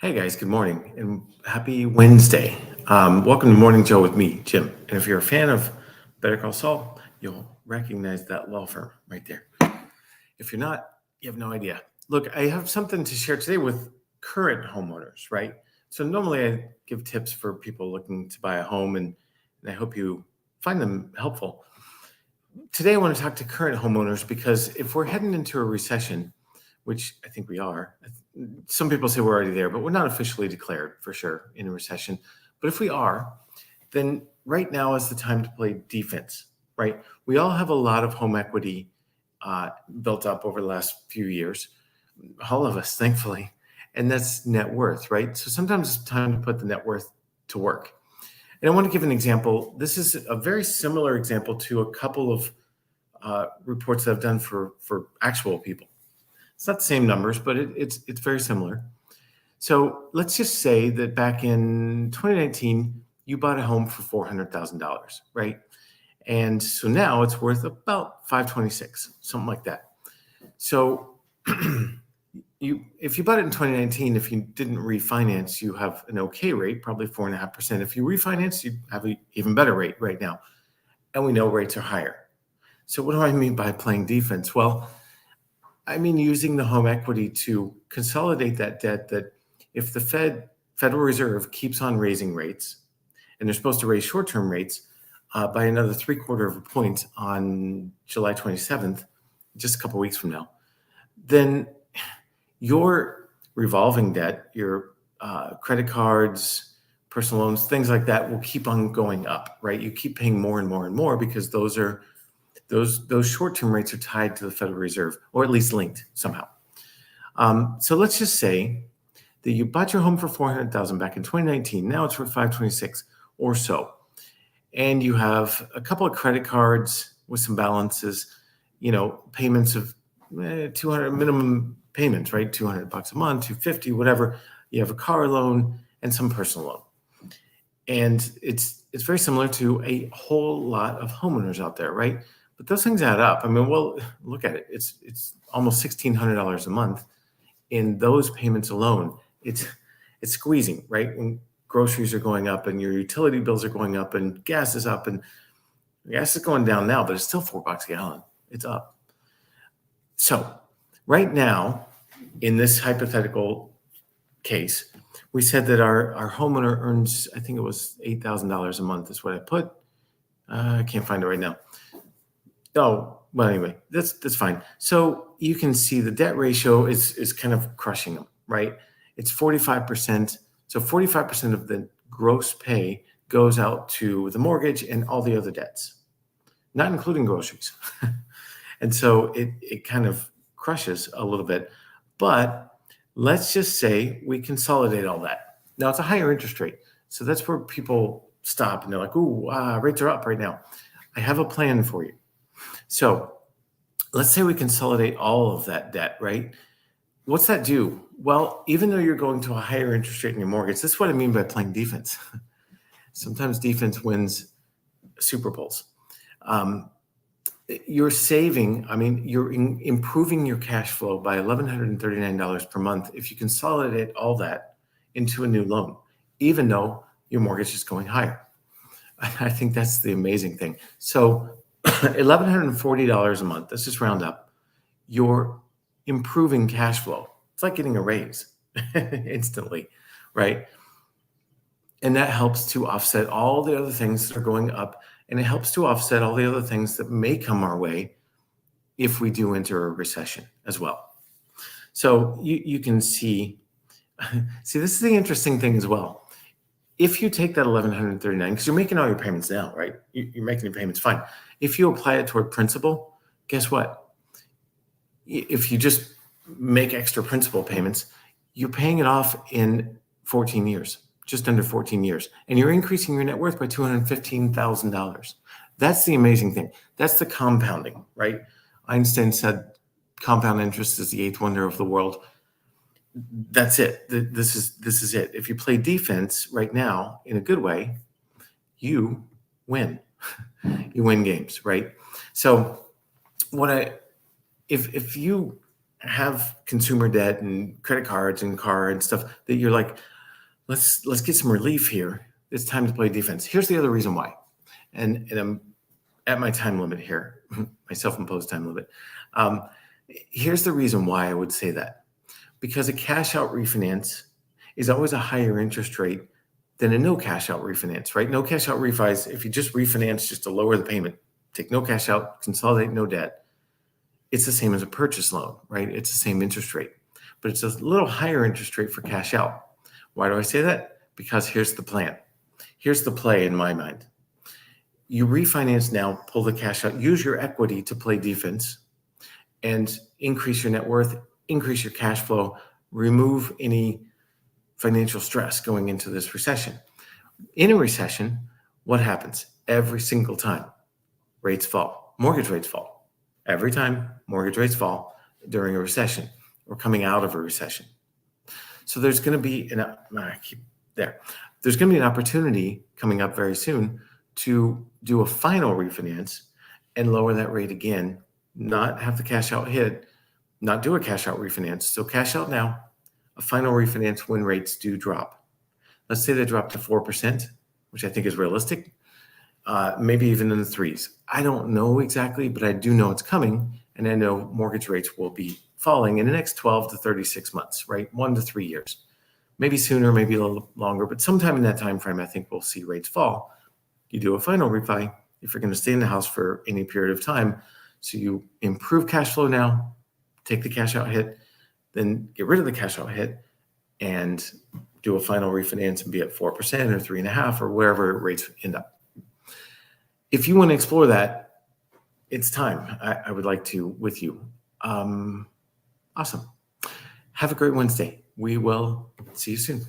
Hey guys, good morning and happy Wednesday. Welcome to Morning Joe with me, Jim. And if you're a fan of Better Call Saul, you'll recognize that law firm right there. If you're not, you have no idea. Look, I have something to share today with current homeowners, right? So normally I give tips for people looking to buy a home, and I hope you find them helpful. Today I want to talk to current homeowners because if we're heading into a recession, which I think we are. Some people say we're already there, but we're not officially declared for sure in a recession. But if we are, then right now is the time to play defense, right? We all have a lot of home equity built up over the last few years, all of us, thankfully, and that's net worth, right? So sometimes it's time to put the net worth to work. And I want to give an example. This is a very similar example to a couple of reports that I've done for actual people. It's not the same numbers, but it's very similar. So let's just say that back in 2019, you bought a home for $400,000, right? And so now it's worth about 526, something like that. So if you bought it in 2019, if you didn't refinance, you have an okay rate, probably 4.5%. If you refinance, you have an even better rate right now. And we know rates are higher. So what do I mean by playing defense? Well, I mean using the home equity to consolidate that debt that if the Federal Reserve keeps on raising rates, and they're supposed to raise short-term rates by another 3/4 of a point on July 27th, just a couple weeks from now, then your revolving debt, your credit cards, personal loans, things like that will keep on going up, right? You keep paying more and more and more because those short-term rates are tied to the Federal Reserve, or at least linked somehow. So let's just say that you bought your home for $400,000 back in 2019. Now it's for 526 or so, and you have a couple of credit cards with some balances, payments of 200 minimum payments, right? $200 a month, 250, whatever. You have a car loan and some personal loan, and it's very similar to a whole lot of homeowners out there, right? But those things add up. I mean, well, look at it. It's almost $1,600 a month in those payments alone. It's squeezing, right? When groceries are going up and your utility bills are going up and gas is up, and gas is going down now, but it's still $4 a gallon. It's up. So right now, in this hypothetical case, we said that our homeowner earns, I think it was $8,000 a month is what I put. I can't find it right now. Oh, well, anyway, that's fine. So you can see the debt ratio is kind of crushing them, right? It's 45%. So 45% of the gross pay goes out to the mortgage and all the other debts, not including groceries. And so it kind of crushes a little bit. But let's just say we consolidate all that. Now it's a higher interest rate. So that's where people stop and they're like, ooh, rates are up right now. I have a plan for you. So let's say we consolidate all of that debt, right? What's that do? Well, even though you're going to a higher interest rate in your mortgage, this is what I mean by playing defense. Sometimes defense wins Super Bowls. You're saving, you're improving your cash flow by $1,139 per month if you consolidate all that into a new loan, even though your mortgage is going higher. I think that's the amazing thing. So $1,140 a month, let's just round up, you're improving cash flow. It's like getting a raise instantly, right? And that helps to offset all the other things that are going up, and it helps to offset all the other things that may come our way if we do enter a recession as well. So you can see this is the interesting thing as well. If you take that $1,139, because you're making all your payments now, right? You're making your payments fine. If you apply it toward principal, guess what? If you just make extra principal payments, you're paying it off in 14 years, just under 14 years, and you're increasing your net worth by $215,000. That's the amazing thing. That's the compounding, right? Einstein said compound interest is the eighth wonder of the world. That's it. This is it. If you play defense right now in a good way, you win. You win games, right? So if you have consumer debt and credit cards and car and stuff that you're like, let's get some relief here. It's time to play defense. Here's the other reason why. And I'm at my time limit here, my self-imposed time limit. Here's the reason why I would say that. Because a cash out refinance is always a higher interest rate than a no cash out refinance, right? No cash out refis, if you just refinance just to lower the payment, take no cash out, consolidate no debt, it's the same as a purchase loan, right? It's the same interest rate, but it's a little higher interest rate for cash out. Why do I say that? Because here's the plan. Here's the play in my mind. You refinance now, pull the cash out, use your equity to play defense and increase your net worth, increase your cash flow, remove any financial stress going into this recession. In a recession, what happens? Every single time, rates fall, mortgage rates fall. Every time mortgage rates fall during a recession or coming out of a recession. So there's going to be there's going to be an opportunity coming up very soon to do a final refinance and lower that rate again, not have the cash out hit, not do a cash out refinance. So cash out now, a final refinance when rates do drop. Let's say they drop to 4%, which I think is realistic, maybe even in the threes. I don't know exactly, but I do know it's coming. And I know mortgage rates will be falling in the next 12 to 36 months, right? 1 to 3 years. Maybe sooner, maybe a little longer, but sometime in that time frame, I think we'll see rates fall. You do a final refi if you're going to stay in the house for any period of time. So you improve cash flow now, take the cash out hit, then get rid of the cash out hit and do a final refinance and be at 4% or 3.5% or wherever rates end up. If you want to explore that, it's time. I would like to with you. Awesome. Have a great Wednesday. We will see you soon.